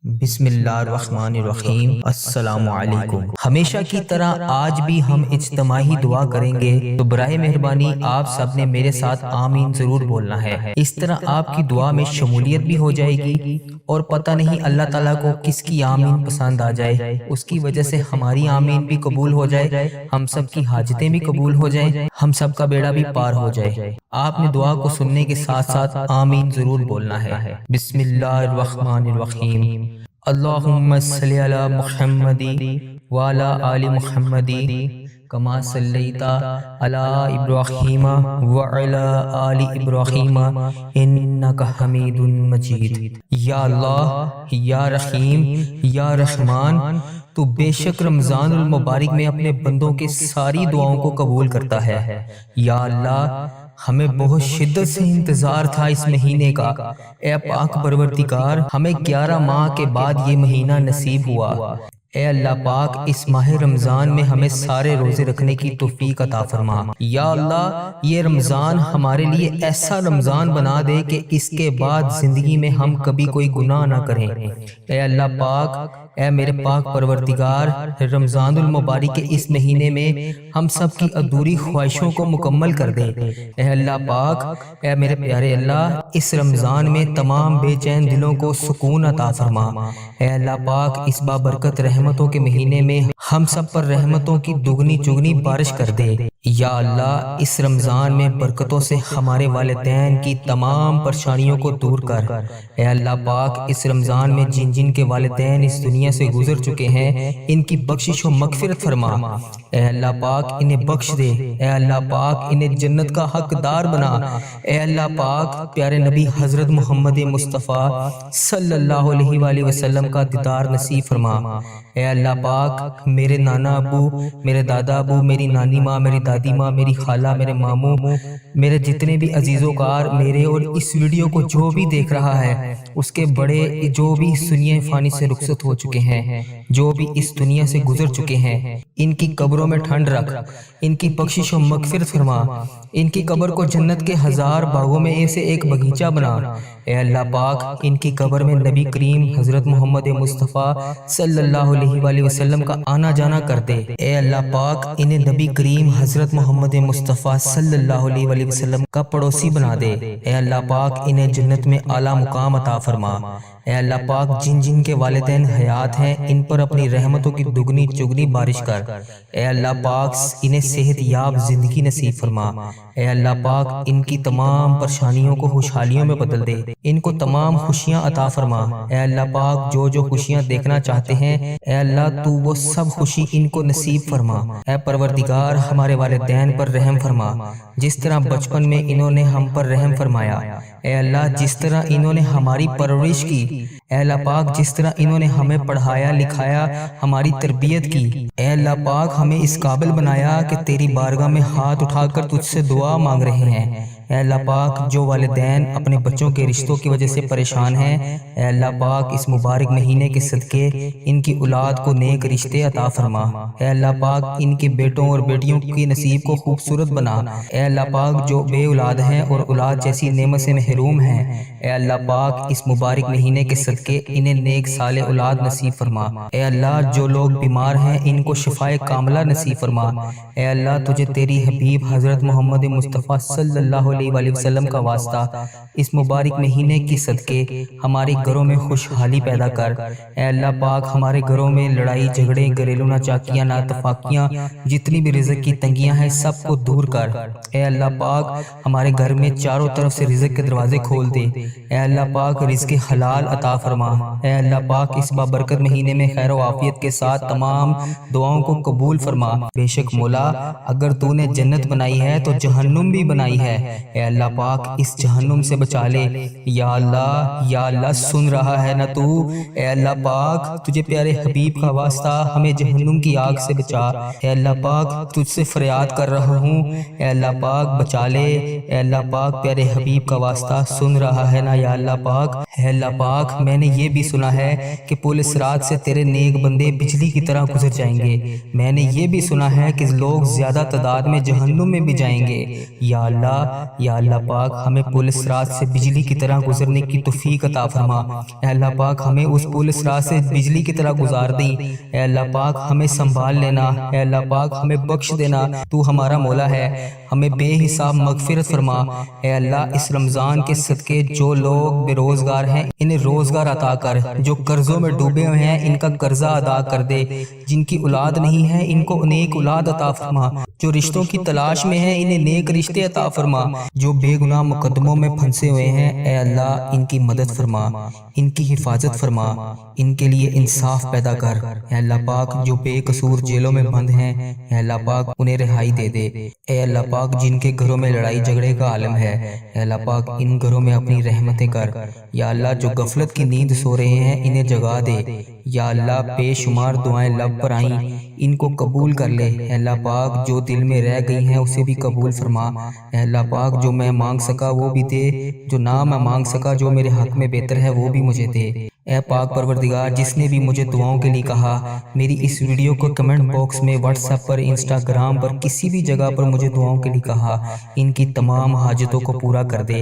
بسم اللہ الرحمن الرحیم۔ السلام علیکم۔ ہمیشہ کی طرح آج بھی ہم اجتماعی دعا کریں گے، تو برائے مہربانی آپ سب نے میرے ساتھ آمین ضرور بولنا ہے۔ اس طرح آپ کی دعا میں شمولیت بھی ہو جائے گی، اور پتہ نہیں اللہ تعالیٰ کو کس کی آمین پسند آ جائے، اس کی وجہ سے ہماری آمین بھی قبول ہو جائے، ہم سب کی حاجتیں بھی قبول ہو جائیں، ہم سب کا بیڑا بھی پار ہو جائے۔ آپ نے دعا کو سننے کے ساتھ ساتھ آمین ضرور بولنا ہے۔ بسم اللہ الرحمن الرحیم۔ اللہم صلی علی محمد وعلی آل محمد کما صلیت علی ابراہیم وعلی آل ابراہیم انک حمید مجید۔ یا اللہ، یا رحیم، یا رحمان، تو بے شک رمضان المبارک میں اپنے بندوں کے ساری دعاؤں کو قبول کرتا ہے۔ یا اللہ، ہمیں بہت شدت سے انتظار تھا اس مہینے کا، اے پاک پروردگار، ہمیں 11 ماہ کے بعد یہ مہینہ نصیب ہوا۔ اے اللہ پاک، اس ماہ رمضان میں ہمیں سارے روزے رکھنے کی توفیق عطا فرما۔ یا اللہ، یہ رمضان ہمارے لیے ایسا رمضان بنا دے کہ اس کے بعد زندگی میں ہم کبھی کوئی گناہ نہ کریں۔ اے اللہ پاک، اے میرے پاک پروردگار، رمضان المبارک کے اس مہینے میں ہم سب کی ادھوری خواہشوں کو مکمل کر دے۔ اے اللہ پاک، اے میرے پیارے اللہ، اس رمضان میں تمام بے چین دلوں کو سکون عطا فرما۔ اے اللہ پاک، اس بابرکت رحمتوں کے مہینے میں ہم سب پر رحمتوں کی دگنی چگنی بارش کر دے۔ یا اللہ، اس رمضان میں برکتوں سے ہمارے والدین کی تمام پریشانیوں کو دور کر۔ اے اللہ پاک، اس رمضان میں جن جن کے والدین اس دنیا سے گزر چکے ہیں، ان کی بخشش و مغفرت فرما۔ اے اللہ پاک، انہیں بخش دے۔ اے اللہ پاک، انہیں جنت کا حقدار بنا۔ اے اللہ پاک، پیارے نبی حضرت محمد مصطفیٰ صلی اللہ علیہ وآلہ وسلم کا دیدار نصیب فرما۔ اے اللہ پاک، میرے نانا ابو، میرے دادا ابو، میری نانی ماں، میری دادی ماں، میری خالہ، میرے ماموں، میرے جتنے بھی عزیز و کار میرے اور اس ویڈیو کو جو بھی دیکھ رہا ہے، اس کے بڑے جو بھی اس دنیا فانی سے رخصت ہو چکے ہیں، جو بھی اس دنیا سے گزر چکے ہیں، ان کی قبروں میں ٹھنڈ رکھ، ان کی بخشش و مغفرت فرما، ان کی قبر کو جنت کے 1000 باغوں میں سے ایک باغیچہ بنا۔ اے اللہ پاک، ان کی قبر میں نبی کریم حضرت محمد مصطفیٰ صلی اللہ علیہ وآلہ وسلم کا آنا جانا کر دے۔ اے اللہ پاک، انہیں نبی کریم حضرت محمد مصطفیٰ صلی اللہ علیہ وآلہ وسلم کا پڑوسی بنا دے۔ اے اللہ پاک، انہیں جنت میں اعلیٰ مقام عطا فرما۔ اے اللہ پاک، جن جن کے والدین حیات ہیں، ان پر اپنی رحمتوں کی دگنی چگنی بارش کر۔ اے اللہ پاک، انہیں صحت یاب زندگی نصیب فرما۔ اے اللہ پاک، ان کی تمام پریشانیوں کو خوشحالیوں میں بدل دے، ان کو تمام خوشیاں عطا فرما۔ اے اللہ پاک، جو جو خوشیاں دیکھنا چاہتے ہیں، اے اللہ تو وہ سب خوشی ان کو نصیب فرما۔ اے پروردگار، ہمارے والدین پر رحم فرما، جس طرح بچپن میں انہوں نے ہم پر رحم فرمایا۔ اے اللہ، جس طرح انہوں نے ہماری پرورش کی، اے اللہ پاک، جس طرح انہوں نے ہمیں پڑھایا لکھایا، ہماری تربیت کی، اے اللہ پاک، ہمیں اس قابل بنایا کہ تیری بارگاہ میں ہاتھ اٹھا کر تجھ سے دعا مانگ رہے ہیں۔ اے اللہ پاک، جو والدین اپنے بچوں کے رشتوں کی وجہ سے پریشان ہیں، اے اللہ پاک، اس مبارک مہینے کے صدقے ان کی اولاد کو نیک رشتے عطا فرما۔ اے اللہ پاک، ان کے بیٹوں اور بیٹیوں کی نصیب کو خوبصورت بنا۔ اے اللہ پاک، جو بے اولاد ہیں اور اولاد جیسی نعمت سے محروم ہیں، اے اللہ پاک، اس مبارک مہینے کے صدقے انہیں نیک صالح اولاد نصیب فرما۔ اے اللہ، جو لوگ بیمار ہیں، ان کو شفائے کاملہ نصیب فرما۔ اے اللہ، تجھے تیری حبیب حضرت محمد مصطفیٰ صلی اللہ علیہ وآلہ وسلم کا واسطہ اس مبارک مہینے کی صدقے ہمارے گھروں میں خوشحالی پیدا کر۔ اے اللہ پاک، ہمارے گھروں میں لڑائی جھگڑے، گھریلو ناچاکیاں، ناتفاقیاں، جتنی بھی رزق کی تنگیاں ہیں، سب کو دور کر۔ اے اللہ پاک، ہمارے گھر میں چاروں طرف سے رزق کے دروازے کھول دے۔ اے اللہ پاک، رزق حلال عطا فرما۔ اے اللہ پاک، اس بابرکت مہینے میں خیر و عافیت کے ساتھ تمام دعاؤں کو قبول فرما۔ بے شک مولا، اگر تو نے جنت بنائی ہے تو جہنم بھی بنائی ہے۔ اے اللہ پاک، اس جہنم سے بچا لے۔ یا اللہ، یا اللہ، سن رہا ہے نا تو؟ اے اللہ پاک، تجھے پیارے حبیب کا واسطہ ہمیں جہنم کی آگ سے بچا۔ اے اللہ پاک، تجھ سے فریاد کر رہا ہوں، اے اللہ پاک بچا لے۔ اے اللہ پاک، پیارے حبیب کا واسطہ سن رہا ہے نا یا اللہ پاک؟ اے اللہ پاک، میں نے یہ بھی سنا ہے کہ پل صراط سے تیرے نیک بندے بجلی کی طرح گزر جائیں گے۔ میں نے یہ بھی سنا ہے کہ لوگ زیادہ تعداد میں جہنم میں بھی جائیں گے۔ یا اللہ، یا اللہ پاک ہمیں پل صراط سے بجلی کی طرح گزرنے کی توفیق عطا فرما۔ اے اللہ پاک ہمیں اس پل صراط سے بجلی کی طرح گزار دیں۔ اے اللہ پاک ہمیں سنبھال لینا۔ اے اللہ پاک ہمیں بخش دینا، تو ہمارا مولا ہے، ہمیں بے حساب مغفرت فرما۔ اے اللہ اس رمضان کے صدقے جو لوگ بے روزگار ہیں انہیں روزگار عطا کر، جو قرضوں میں ڈوبے ہوئے ہیں ان کا قرضہ ادا کر دے، جن کی اولاد نہیں ہے ان کو نیک اولاد عطا فرما، جو رشتوں کی تلاش میں ہیں انہیں نیک رشتے عطا فرما، جو بے گناہ مقدموں میں پھنسے ہوئے ہیں اے اللہ ان کی مدد فرما، ان کی حفاظت فرما، ان کے لیے انصاف پیدا کر۔ اے اللہ پاک جو بے قصور جیلوں میں بند ہیں اے اللہ پاک انہیں رہائی دے دے۔ اے اللہ پاک جن کے گھروں میں لڑائی جھگڑے کا عالم ہے اے اللہ پاک ان گھروں میں اپنی رحمتیں کر۔ یا اللہ جو غفلت کی نیند سو رہے ہیں انہیں جگا دے۔ یا اللہ بے شمار دعائیں لب پر آئیں ان کو قبول کر لے۔ اے اللہ پاک جو دل میں رہ گئی ہیں اسے بھی قبول فرما۔ اے اللہ پاک جو میں مانگ سکا وہ بھی دے، جو نہ میں مانگ سکا جو میرے حق میں بہتر ہے وہ بھی مجھے دے۔ اے پاک پروردگار جس نے بھی مجھے دعاؤں کے لیے کہا، میری اس ویڈیو کو کمنٹ باکس میں واٹس ایپ پر انسٹاگرام پر کسی بھی جگہ پر مجھے دعاؤں کے لیے کہا، ان کی تمام حاجتوں کو پورا کر دے۔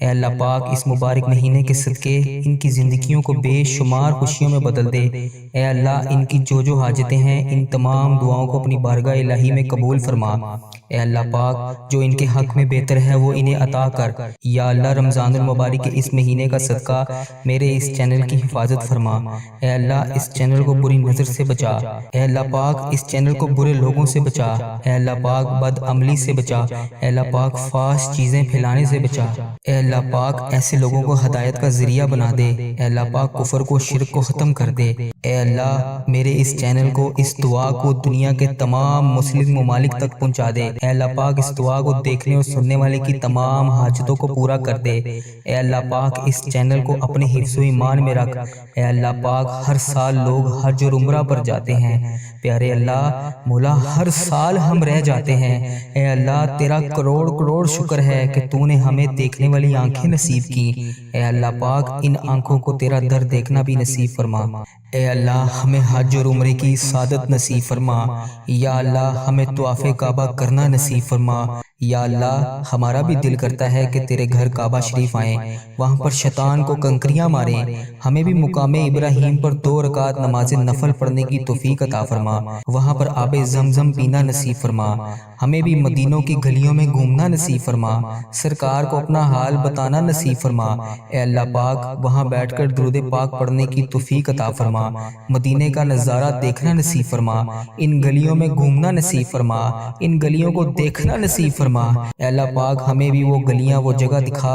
اے اللہ پاک اس مبارک مہینے کے صدقے ان کی زندگیوں کو بے شمار خوشیوں میں بدل دے۔ اے اللہ ان کی جو حاجتیں ہیں ان تمام دعاؤں کو اپنی بارگاہ الہی میں قبول فرما۔ اے اللہ پاک جو ان کے حق میں بہتر ہے وہ انہیں عطا کر۔ یا اللہ رمضان المبارک کے اس مہینے کا صدقہ میرے اس چینل کی حفاظت فرما۔ اے اللہ اس چینل کو بری نظر سے بچا۔ اے اللہ پاک اس چینل کو برے لوگوں سے بچا۔ اے اللہ پاک بد عملی سے بچا۔ اے اللہ پاک فحش چیزیں پھیلانے سے بچا۔ اے اللہ پاک ایسے لوگوں کو ہدایت کا ذریعہ بنا دے۔ اے اللہ پاک کفر کو شرک کو ختم کر دے۔ اے اللہ میرے اس چینل کو اس دعا کو دنیا کے تمام مسلم ممالک تک پہنچا دے۔ اے اللہ پاک اس دعا کو دیکھنے اور سننے والے کی تمام حاجتوں کو پورا کر دے۔ اے اللہ پاک اس چینل کو اپنے حفظ و ایمان میں رکھ۔ اے اللہ پاک ہر سال لوگ حج اور عمرہ پر جاتے ہیں، پیارے اللہ مولا ہر سال ہم رہ جاتے ہیں۔ اے اللہ تیرا کروڑ کروڑ شکر ہے کہ تو نے ہمیں دیکھنے والی آنکھیں نصیب کی۔ اے اللہ پاک ان آنکھوں کو تیرا در دیکھنا بھی نصیب فرما۔ اے اللہ ہمیں حج اور عمرے کی سعادت نصیب فرما۔ یا اللہ ہمیں طواف کعبہ کرنا نصیب فرما۔ یا اللہ ہمارا بھی دل کرتا ہے کہ تیرے گھر کعبہ شریف آئیں، وہاں پر شیطان کو کنکریاں ماریں، ہمیں بھی مقام ابراہیم پر 2 رکعت نماز نفل پڑھنے کی توفیق عطا فرما، وہاں پر آب زمزم پینا نصیب فرما، ہمیں بھی مدینوں کی گلیوں میں گھومنا نصیب فرما، سرکار کو اپنا حال بتانا نصیب فرما۔ اے اللہ پاک وہاں بیٹھ کر درود پاک پڑھنے کی توفیق عطا فرما، مدینے کا نظارہ دیکھنا نصیب فرما، ان گلیوں میں گھومنا نصیب فرما، ان گلیوں کو دیکھنا نصیب فرما۔ اے اللہ پاک ہمیں بھی وہ گلیاں وہ جگہ دکھا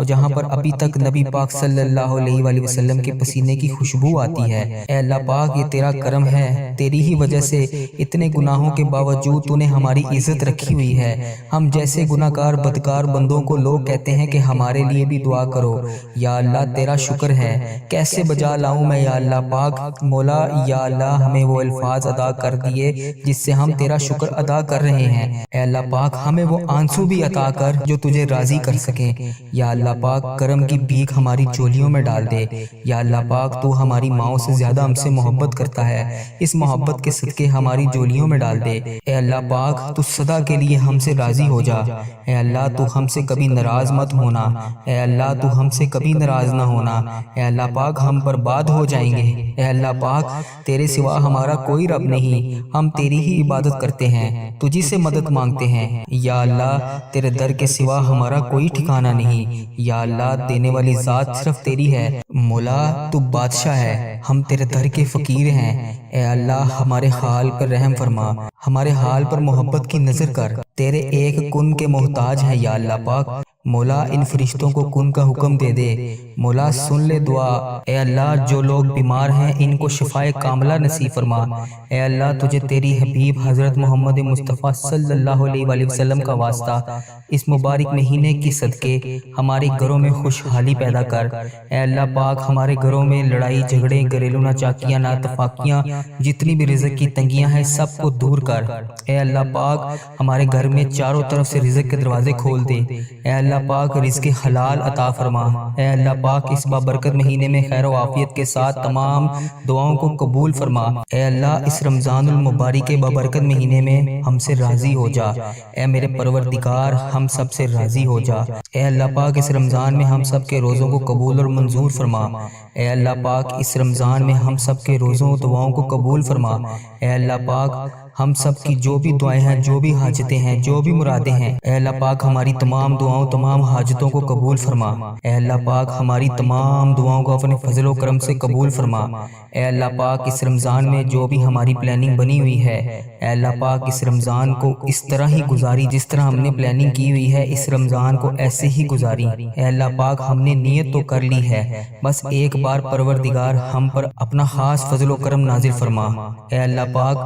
جہاں پر ابھی تک نبی پاک صلی اللہ علیہ وآلہ وسلم کے پسینے کی خوشبو آتی ہے۔ اے اللہ پاک یہ تیرا کرم ہے، تیری ہی وجہ سے اتنے گناہوں کے باوجود تو نے ہماری عزت رکھی ہوئی ہے۔ ہم جیسے گناہگار بدکار بندوں کو لوگ کہتے ہیں کہ ہمارے لیے بھی دعا کرو۔ یا اللہ تیرا شکر ہے، کیسے بجا لاؤں میں یا اللہ پاک مولا۔ یا اللہ ہمیں وہ الفاظ ادا کر دیے جس سے ہم تیرا شکر ادا کر رہے ہیں۔ اے اللہ پاک ہمیں وہ آنسو بھی عطا کر جو تجھے راضی کر سکیں۔ یا اللہ پاک کرم کی بھیک ہماری چولیوں میں ڈال دے۔ یا اللہ پاک تو ہماری ماؤں سے زیادہ ہم سے محبت کرتا ہے، اس محبت کے صدقے ہماری جولیوں میں ڈال دے۔ اے اللہ پاک تو سدا کے لیے ہم سے راضی ہو جا۔ اے اللہ تو ہم سے کبھی ناراض مت ہونا۔ اے اللہ تو ہم سے کبھی ناراض نہ ہونا۔ اے اللہ پاک ہم برباد ہو جائیں گے۔ اے اللہ پاک تیرے سوا ہمارا کوئی رب نہیں، ہم تیری ہی عبادت کرتے ہیں، تجھی سے مدد مانگتے ہیں۔ یا اللہ تیرے در کے سوا ہمارا کوئی ٹھکانہ نہیں۔ یا اللہ دینے والی ذات صرف تیری ہے، مولا تو بادشاہ ہے، ہم تیرے در کے فقیر ہیں۔ اے اللہ ہمارے حال پر رحم فرما، ہمارے حال پر محبت کی نظر کر، تیرے ایک کن کے محتاج ہیں یا اللہ پاک۔ مولا ان فرشتوں کو کن کا حکم دے دے، مولا سن لے دعا۔ اے اللہ جو لوگ بیمار ہیں ان کو شفائے کاملہ نصیب فرما۔ اے اللہ تجھے تیری حبیب حضرت محمد مصطفیٰ صلی اللہ علیہ وآلہ وسلم کا واسطہ اس مبارک مہینے کی صدقے ہمارے گھروں میں خوشحالی پیدا کر۔ اے اللہ پاک ہمارے گھروں میں لڑائی جھگڑے گھریلو ناچاکیاں ناتفاقیاں جتنی بھی رزق کی تنگیاں ہیں سب کو دور کر۔ اے اللہ پاک ہمارے گھر میں چاروں طرف سے رزق کے دروازے کھول دے۔ اے اللہ اللہ پاک رزق حلال عطا فرما۔ اے اللہ پاک اس بابرکت مہینے میں خیر و عافیت کے ساتھ تمام دعاؤں کو قبول فرما۔ اے اللہ اس رمضان المبارک کے بابرکت مہینے میں ہم سے راضی ہو جا۔ اے میرے پروردگار ہم سب سے راضی ہو جا۔ اے اللہ پاک اس رمضان میں ہم سب کے روزوں کو قبول اور منظور فرما۔ اے اللہ پاک اس رمضان میں ہم سب کے روزوں و دعاؤں کو قبول فرما۔ اے اللہ پاک ہم سب کی جو بھی دعائیں ہیں، جو بھی حاجتیں ہیں، جو بھی مرادیں ہیں، اے اللہ پاک ہماری تمام دعاؤں تمام حاجتوں کو قبول فرما۔ اے اللہ پاک ہماری تمام دعاؤں کو اپنے فضل و کرم سے قبول فرما۔ اے اللہ پاک اس رمضان میں جو بھی ہماری پلاننگ بنی ہوئی ہے، اے اللہ پاک اس رمضان کو اس طرح ہی گزاری جس طرح ہم نے پلاننگ کی ہوئی ہے، اس رمضان کو ایسے ہی گزاری۔ اے اللہ پاک ہم نے نیت تو کر لی ہے، بس ایک بار پروردگار ہم پر اپنا خاص فضل و کرم نازل فرما۔ اے اللہ پاک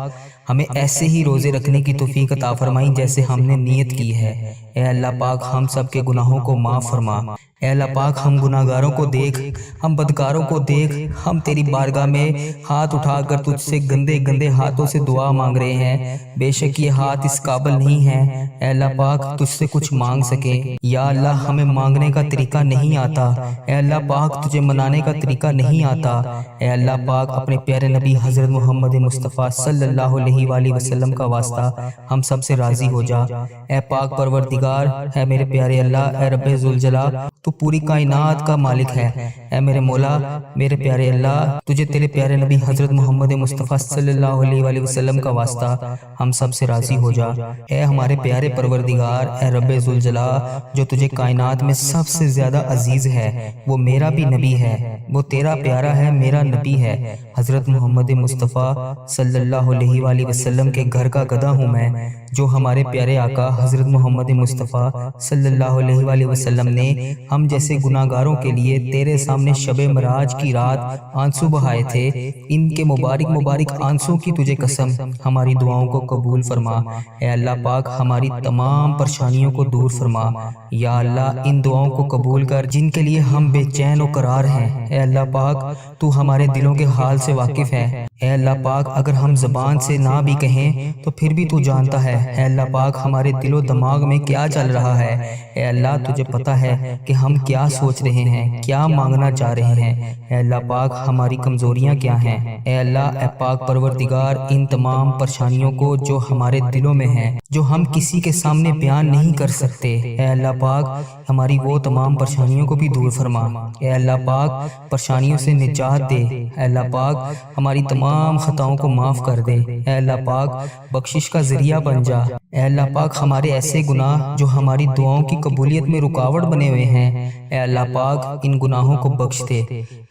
ہمیں ایسے ہی روزے رکھنے کی توفیق عطا فرمائی جیسے ہم نے نیت کی ہے۔ اے اللہ پاک ہم سب کے گناہوں کو معاف فرما۔ اے اللہ پاک ہم گناہگاروں کو دیکھ، ہم بدکاروں کو دیکھ، ہم تیری بارگاہ میں ہاتھ اٹھا کر تجھ سے گندے گندے ہاتھوں سے دعا مانگ رہے ہیں۔ بے شک یہ ہاتھ اس قابل نہیں ہے اے اللہ پاک تجھ سے کچھ مانگ سکے۔ یا اللہ ہمیں مانگنے کا طریقہ نہیں آتا، اے اللہ پاک تجھے منانے کا طریقہ نہیں آتا۔ اے اللہ پاک اپنے پیارے نبی حضرت محمد مصطفیٰ صلی اللہ علیہ وآلہ وسلم کا واسطہ ہم سب سے راضی ہو جا۔ اے پاک پروردگار، اے میرے پیارے اللہ، اے رب ذوالجلال، تو پوری کائنات کا مالک ہے۔ اے میرے مولا، میرے پیارے اللہ، تجھے تیرے پیارے نبی حضرت محمد مصطفیٰ صلی اللہ علیہ وآلہ وسلم کا واسطہ ہم سب سے راضی ہو جا۔ اے ہمارے پیارے پروردگار، اے رب ذوالجلال، جو تجھے کائنات میں سب سے زیادہ عزیز ہے، وہ میرا بھی نبی ہے، وہ تیرا پیارا ہے، میرا نبی ہے، حضرت محمد مصطفیٰ صلی اللہ علیہ وآلہ وسلم کے گھر کا گدھا ہوں میں، جو ہمارے پیارے آقا حضرت محمد مصطفیٰ صلی اللہ علیہ وآلہ وسلم نے ہم جیسے گناہگاروں کے لیے تیرے سامنے شب معراج کی رات آنسو بہائے تھے۔ ان کے مبارک مبارک آنسو کی تجھے قسم ہماری دعاؤں کو قبول فرما۔ اے اللہ پاک ہماری تمام پریشانیوں کو دور فرما۔ یا اللہ ان دعاؤں کو قبول کر جن کے لیے ہم بے چین و قرار ہیں۔ اے اللہ پاک تو ہمارے دلوں کے حال سے واقف ہے۔ اے اللہ پاک اگر ہم زبان سے نہ بھی کہیں تو پھر بھی تو جانتا ہے۔ اے اللہ پاک ہمارے دل و دماغ میں کیا چل رہا ہے، اے اللہ تجھے پتہ ہے کہ ہم کیا سوچ رہے ہیں، کیا مانگنا چاہ رہے ہیں۔ اے اللہ پاک ہماری کمزوریاں کیا ہیں۔ اے اللہ اے پاک پروردگار ان تمام پریشانیوں کو جو ہمارے دلوں میں ہیں، جو ہم کسی کے سامنے بیان نہیں کر سکتے، اے اللہ پاک ہماری وہ تمام پریشانیوں کو بھی دور فرما۔ اے اللہ پاک پریشانیوں سے نجات دے۔ اے اللہ پاک ہماری تمام خطاؤں کو معاف کر دے۔ اے اللہ پاک بخشش کا ذریعہ بن جا۔ اے اللہ پاک ہمارے ایسے گناہ جو ہماری دعاؤں کی قبولیت میں رکاوٹ بنے ہوئے ہیں، اے اللہ پاک ان گناہوں کو بخش دے۔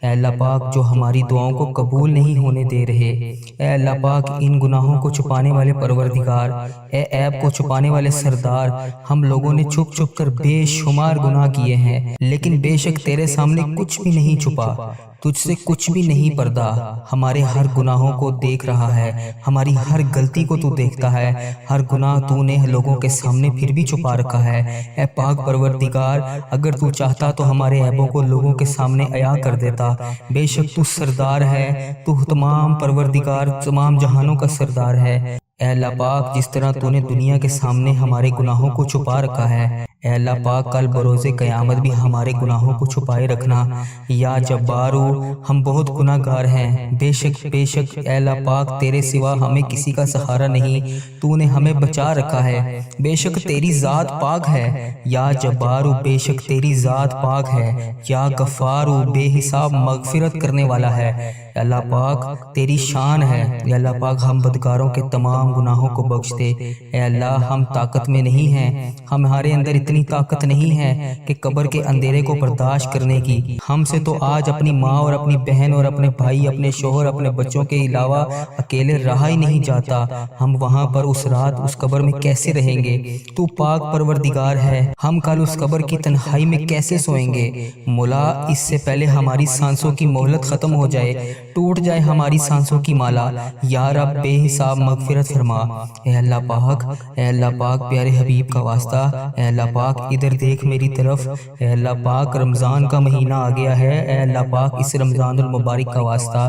اے اللہ پاک جو ہماری دعاؤں کو قبول نہیں ہونے دے رہے، اے اللہ پاک ان گناہوں کو چھپانے والے پروردگار، اے عیب کو چھپانے والے سردار، ہم لوگوں نے چھپ چھپ کر بے شمار گناہ کیے ہیں، لیکن بے شک تیرے سامنے کچھ بھی نہیں چھپا، تجھ سے کچھ بھی نہیں پردہ۔ ہمارے ہر گناہوں کو دیکھ رہا ہے، ہماری ہر غلطی کو تو دیکھتا ہے، ہر گناہ تو نے لوگوں کے سامنے پھر بھی چھپا رکھا ہے۔ اے پاک پروردگار اگر تو چاہتا تو ہمارے عیبوں کو لوگوں کے سامنے عیاں کر دیتا۔ بے شک تو سردار ہے، تو تمام پروردگار تمام جہانوں کا سردار ہے۔ اے اللہ پاک جس طرح تو نے دنیا کے سامنے ہمارے گناہوں کو چھپا رکھا ہے، اے اللہ پاک کل بروز قیامت بھی ہمارے گناہوں کو چھپائے رکھنا۔ یا جبارو ہم بہت گناہ گار ہیں، بے شک اے اللہ پاک تیرے سوا ہمیں کسی کا سہارا نہیں، تو نے ہمیں بچا رکھا ہے۔ بے شک تیری ذات پاک ہے، یا جبارو بے شک تیری ذات پاک ہے، یا غفارو بے حساب مغفرت کرنے والا ہے۔ اے اللہ پاک تیری شان ہے، اے اللہ پاک ہم بدکاروں کے تمام گناہوں کو بخش دے۔ اے اللہ ہم طاقت میں نہیں ہیں، ہمارے اندر اتنی طاقت نہیں ہے کہ قبر کے اندھیرے کو برداشت کرنے کی۔ ہم سے تو آج اپنی ماں اور اپنی بہن اور اپنے بھائی، اپنے شوہر، اپنے بچوں کے علاوہ اکیلے رہا ہی نہیں جاتا۔ ہم وہاں پر اس رات اس قبر میں کیسے رہیں گے؟ تو پاک پروردگار ہے، ہم کل اس قبر کی تنہائی میں کیسے سوئیں گے؟ مولا اس سے پہلے ہماری سانسوں کی مہلت ختم ہو جائے، ٹوٹ جائے ہماری سانسوں کی مالا، یا رب بے حساب مغفرت فرما۔ اے اللہ پاک، اے اللہ پاک پیارے حبیب کا واسطہ، اے اللہ پاک ادھر دیکھ میری طرف۔ اے اللہ پاک رمضان کا مہینہ آ گیا ہے، اے اللہ پاک اس رمضان المبارک کا واسطہ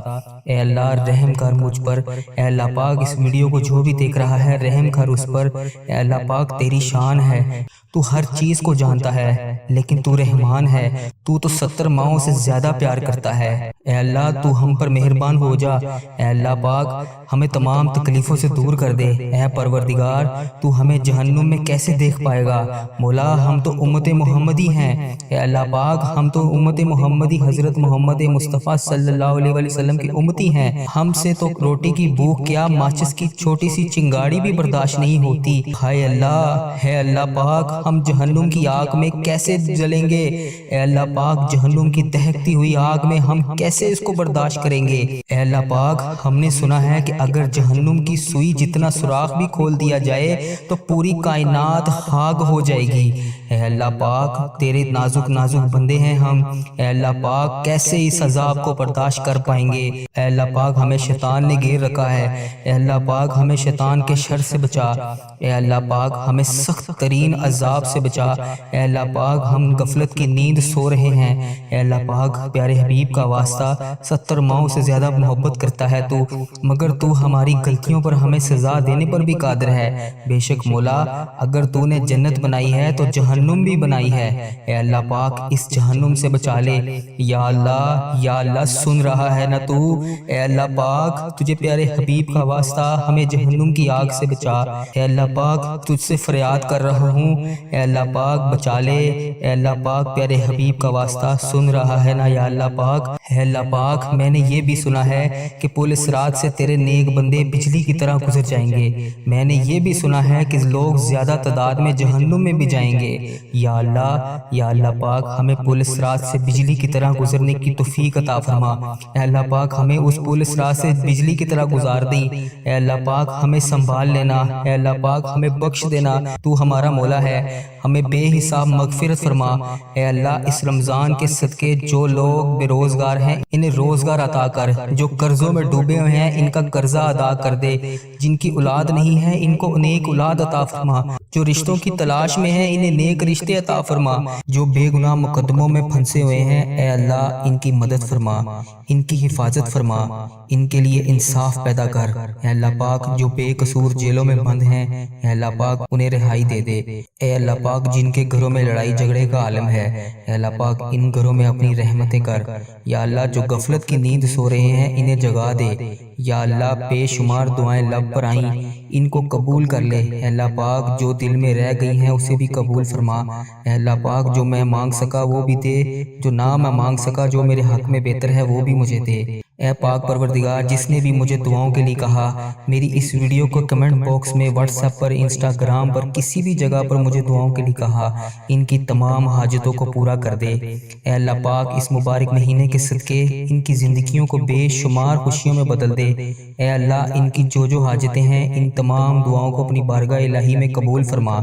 اے اللہ رحم کر مجھ پر۔ اے اللہ پاک اس ویڈیو کو جو بھی دیکھ رہا ہے رحم کر اس پر۔ اے اللہ پاک تیری شان ہے، تو ہر چیز کو جانتا ہے، لیکن تو رحمان ہے، تو 70 ماؤں سے زیادہ پیار کرتا ہے۔ اے اللہ تو ہم پر مہربان ہو جا۔ اے اللہ پاک ہمیں تمام تکلیفوں سے دور کر دے۔ اے پروردگار تو ہمیں جہنم میں کیسے دیکھ پائے گا؟ مولا ہم تو امت محمدی ہیں۔ اے اللہ پاک ہم تو امت محمدی حضرت محمد مصطفیٰ صلی اللہ علیہ وسلم کی امتی ہیں۔ ہم سے تو روٹی کی بھوک کیا ماچس کی چھوٹی سی چنگاڑی بھی برداشت نہیں ہوتی۔ ہائے اللہ، ہے اللہ پاک ہم جہنم کی آگ میں کیسے جلیں گے؟ اے اللہ پاک جہنم کی دہکتی ہوئی آگ میں ہم کیسے اس کو برداشت کریں گے؟ اے اللہ پاک ہم نے سنا ہے کہ اگر جہنم کی سوئی جتنا سوراخ بھی کھول دیا جائے تو پوری کائنات خاک ہو جائے گی۔ اے اللہ پاک تیرے نازک نازک بندے ہیں ہم، اے اللہ پاک کیسے اس عذاب کو برداشت کر پائیں گے؟ اے اللہ پاک ہمیں شیطان نے گھیر رکھا ہے، اے اللہ پاک ہمیں شیطان کے شر سے بچا۔ اے اللہ پاک ہمیں سخت ترین عذاب سے بچا۔ اے اللہ پاک ہم غفلت کی نیند سو رہے ہیں، اے اللہ پاک پیارے حبیب کا واسطہ 70 ماؤں سے زیادہ محبت کرتا ہے تو، مگر تو ہماری غلطیوں پر ہمیں سزا دینے پر بھی قادر ہے۔ بے شک مولا اگر تو نے جنت بنائی ہے تو جہنم بھی بنائی ہے۔ اے اللہ پاک اس جہنم سے بچا لے۔ یا اللہ سن رہا ہے نا تو؟ اے اللہ پاک تجھے پیارے حبیب کا واسطہ ہمیں جہنم کی آگ سے بچا۔ اے اللہ پاک تجھ سے فریاد کر رہا ہوں، اے اللہ پاک بچا لے۔ اے اللہ پاک پیارے حبیب کا واسطہ سن رہا ہے نا یا اللہ پاک؟ اے اللہ پاک میں نے یہ بھی سنا ہے کہ پل صراط سے تیرے نیک بندے بجلی کی طرح گزر جائیں گے۔ میں نے یہ بھی سنا ہے کہ لوگ زیادہ تعداد میں جہنم میں بھی جائیں گے۔ یا اللہ پاک ہمیں پل صراط سے بجلی کی طرح گزرنے کی توفیق عطا فرما۔ اے اللہ پاک ہمیں اس پل صراط سے بجلی کی طرح گزار دیں۔ اے اللہ پاک ہمیں سنبھال لینا، اے اللہ پاک ہمیں بخش دینا، تو ہمارا مولا ہے، ہمیں بے حساب مغفرت فرما۔ اے اللہ اس رمضان کے صدقے جو لوگ بے روزگار ہیں انہیں روزگار عطا کر، جو قرضوں میں ڈوبے ہوئے ہیں ان کا قرضہ ادا کر دے، جن کی اولاد نہیں ہے ان کو نیک اولاد عطا فرما، جو رشتوں کی تلاش میں ہیں انہیں نیک رشتے عطا فرما، جو بے گناہ مقدموں میں پھنسے ہوئے ہیں اے اللہ ان کی مدد فرما، ان کی حفاظت فرما، ان کے لیے انصاف پیدا کر۔ اے اللہ پاک جو بے قصور جیلوں میں بند ہیں اے اللہ پاک انہیں رہائی دے دے۔ اے اللہ پاک جن کے گھروں میں لڑائی جھگڑے کا عالم ہے اے اللہ پاک ان گھروں میں اپنی رحمتیں کر۔ یا اللہ جو غفلت کی نیند سو رہے ہیں انہیں جگا دے۔ یا اللہ بے شمار دعائیں لب پر آئیں ان کو قبول کر لے۔ اے اللہ پاک جو دل میں رہ گئی ہیں اسے بھی قبول فرما۔ اے اللہ پاک جو میں مانگ سکا وہ بھی دے، جو نہ میں مانگ سکا جو میرے حق میں بہتر ہے وہ بھی مجھے دے۔ اے پاک پروردگار جس نے بھی مجھے دعاؤں کے لیے کہا، میری اس ویڈیو کو کمنٹ باکس میں واٹس ایپ پر انسٹاگرام پر کسی بھی جگہ پر مجھے دعاؤں کے لیے کہا، ان کی تمام حاجتوں کو پورا کر دے۔ اے اللہ پاک اس مبارک مہینے کے صدقے ان کی زندگیوں کو بے شمار خوشیوں میں بدل دے۔ اے اللہ ان کی جو حاجتیں ہیں ان تمام دعاؤں کو اپنی بارگاہ الہی میں قبول فرما۔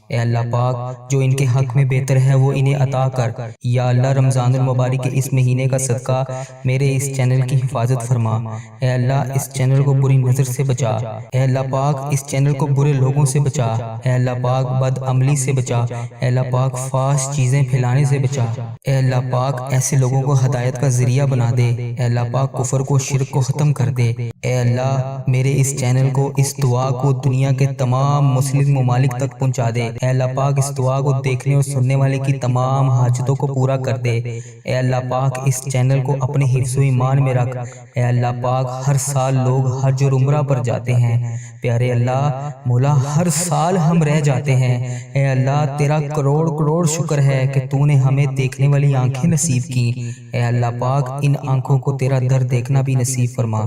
اے اللہ پاک جو ان کے حق میں بہتر ہے وہ انہیں عطا کر۔ یا اللہ رمضان المبارک کے اس مہینے کا صدقہ میرے اس چینل کی حفاظت فرما۔ اے اللہ اس چینل کو بری نظر سے بچا۔ اے اللہ پاک اس چینل کو برے لوگوں سے بچا۔ اے اللہ پاک بد عملی سے بچا۔ اے اللہ پاک فحش چیزیں پھیلانے سے بچا۔ اے اللہ پاک ایسے لوگوں کو ہدایت کا ذریعہ بنا دے۔ اے اللہ پاک کفر کو شرک کو ختم کر دے۔ اے اللہ میرے اس چینل کو اس دعا کو دنیا کے تمام مسلم ممالک تک پہنچا دے۔ اے اللہ پاک اس دعا کو دیکھنے اور سننے والے کی تمام حاجتوں کو پورا کر دے۔ اے اللہ پاک اس چینل کو اپنے حفظ و ایمان میں رکھ۔ اے اللہ پاک ہر سال لوگ حج اور عمرہ پر جاتے ہیں، پیارے اللہ مولا ہر سال ہم رہ جاتے ہیں۔ اے اللہ تیرا کروڑ کروڑ شکر ہے کہ تو نے ہمیں دیکھنے والی آنکھیں نصیب کی۔ اے اللہ پاک ان آنکھوں کو تیرا در دیکھنا بھی نصیب فرما۔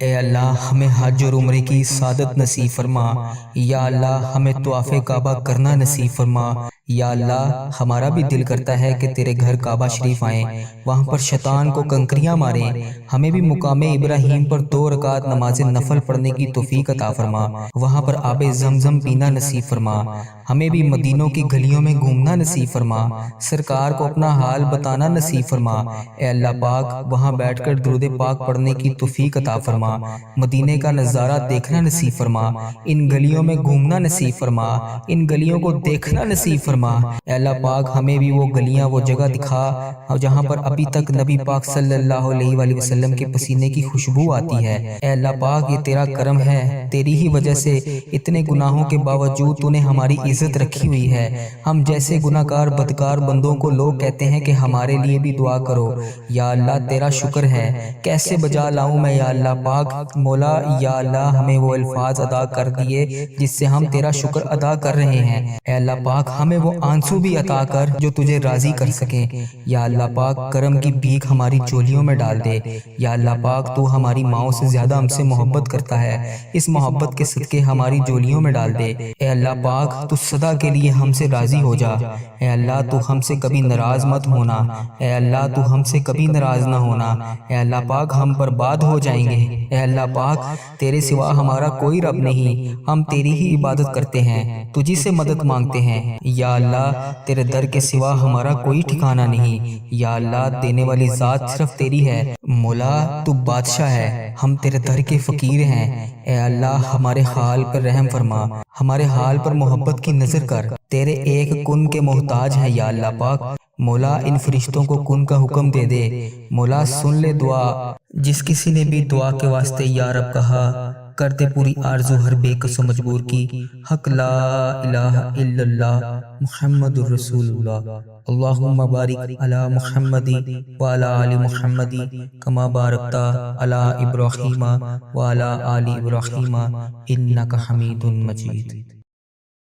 اے اللہ ہمیں حج اور عمرے کی سعادت نصیب فرما۔ یا اللہ ہمیں طواف کعبہ کرنا نصیب فرما۔ یا اللہ ہمارا بھی دل کرتا ہے کہ تیرے گھر کعبہ شریف آئیں، وہاں پر شیطان کو کنکریاں ماریں، ہمیں بھی مقام ابراہیم پر 2 رکعت نماز نفل پڑھنے کی توفیق عطا فرما، وہاں پر آب زمزم پینا نصیب فرما، ہمیں بھی مدینوں کی گلیوں میں گھومنا نصیب فرما، سرکار کو اپنا حال بتانا نصیب فرما، اے اللہ پاک وہاں بیٹھ کر درود پاک پڑھنے کی توفیق عطا فرما، مدینے کا نظارہ دیکھنا نصیب فرما، ان گلیوں میں گھومنا نصیب فرما، ان گلیوں کو دیکھنا نصیب فرما، اے اللہ پاک ہمیں بھی وہ گلیاں وہ جگہ دکھا جہاں پر ابھی تک نبی پاک صلی اللہ علیہ وآلہ وسلم کے پسینے کی خوشبو آتی ہے، اے اللہ پاک یہ تیرا کرم ہے، تیری ہی وجہ سے اتنے گناہوں کے باوجود تو نے ہماری عزت رکھی ہوئی ہے، ہم جیسے گناہگار بدکار بندوں کو لوگ کہتے ہیں کہ ہمارے لیے بھی دعا کرو، یا اللہ تیرا شکر ہے، کیسے بجا لاؤں میں یا اللہ پاک، مولا یا اللہ ہمیں وہ الفاظ ادا کر دیے جس سے ہم تیرا شکر ادا کر رہے ہیں، اے اللہ پاک ہمیں وہ آنسو بھی عطا کر جو تجھے راضی کر سکیں، یا اللہ پاک کرم کی بھیک ہماری چولیوں میں ڈال دے، یا اللہ پاک تو ہماری ماؤں سے زیادہ ہم سے محبت کرتا ہے، اس محبت کے صدقے ہماری جولیوں میں ڈال دے، اے اللہ پاک تو صدا کے لیے ہم سے راضی ہو جا، اے اللہ تو ہم سے کبھی ناراض مت ہونا، اے اللہ تو ہم سے کبھی ناراض نہ ہونا، اے اللہ پاک ہم برباد ہو جائیں گے، اے اللہ پاک تیرے سوا ہمارا کوئی رب نہیں، ہم تیری ہی عبادت کرتے ہیں، تجھی سے مدد مانگتے ہیں، یا اللہ تیرے در کے سوا ہمارا کوئی ٹھکانہ نہیں، یا اللہ دینے والی ذات صرف تیری ہے، مولا تو بادشاہ ہے، ہم تیرے در کے فقیر ہیں، اے اللہ ہمارے حال پر رحم فرما، ہمارے حال پر محبت کی نظر کر، تیرے ایک کن کے محتاج ہیں یا اللہ پاک، مولا ان فرشتوں کو کن کا حکم دے دے، مولا سن لے دعا، جس کسی نے بھی دعا کے واسطے یا رب کہا، کر دے پوری آرزو ہر بے کس و مجبور کی، حق لا الہ الا اللہ محمد الرسول اللہ، اللہم بارک علی محمد وعلی آل محمد کما بارکت علی ابراہیم وعلی آل ابراہیم انک حمید مجید۔